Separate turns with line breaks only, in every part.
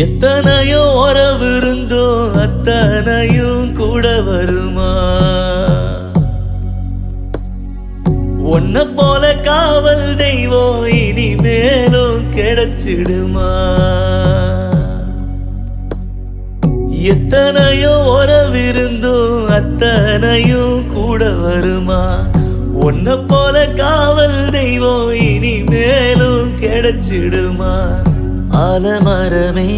எத்தனையோ உறவு இருந்தோ அத்தனையும் கூட வருமா? உன்ன போல காவல் தெய்வம் இனிமேலும் கிடைச்சிடுமா? எத்தனையோ உறவு இருந்தோ அத்தனையும் கூட வருமா? உன்ன போல காவல் தெய்வம் இனிமேலும் கிடைச்சிடுமா? ஆலமரமே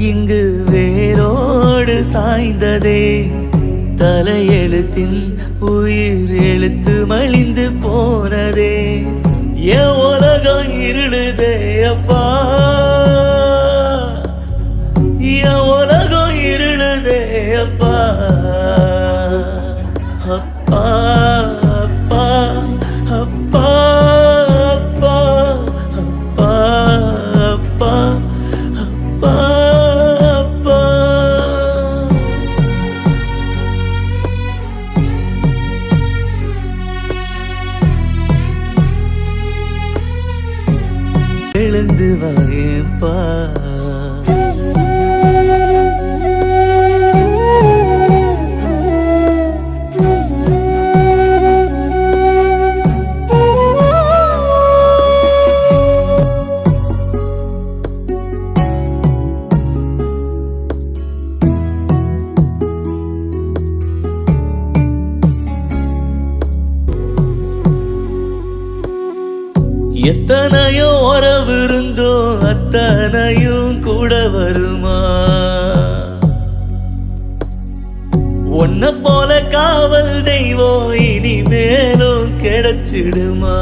இங்கு வேரோடு சாய்ந்ததே, தலையெழுத்தின் உயிர் எழுத்து மலிந்து போனதே. என் உலகம் இருளுதே அப்பா, என் உலகம் இருளுதே அப்பா. அப்பா அப்பா அப்பா அப்பா அப்பா அப்பா அப்பா அப்பா. எழுந்து வாயேப்பா, எத்தனையோ உறவு இருந்தோ அத்தனையும் கூட வருமா? உன்ன போல காவல் தெய்வம் இனிமேலும் கிடைச்சிடுமா?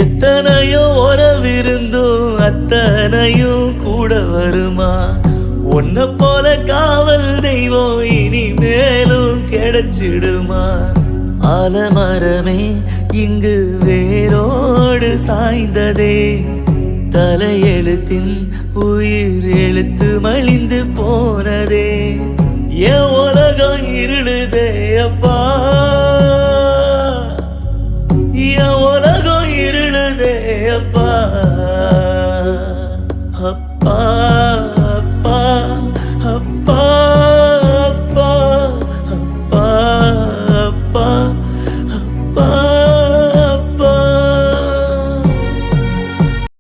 எத்தனையோ உறவு இருந்தோ அத்தனையும் கூட வருமா? உன்ன போல காவல் தெய்வம் இனிமேலும் கிடைச்சிடுமா? ஆலமரமே இங்கு வேரோடு சாய்ந்ததே, தலையெழுத்தின் உயிர் எழுத்து மலிந்து போனதே. என் உலகம் இருளுதே அப்பா,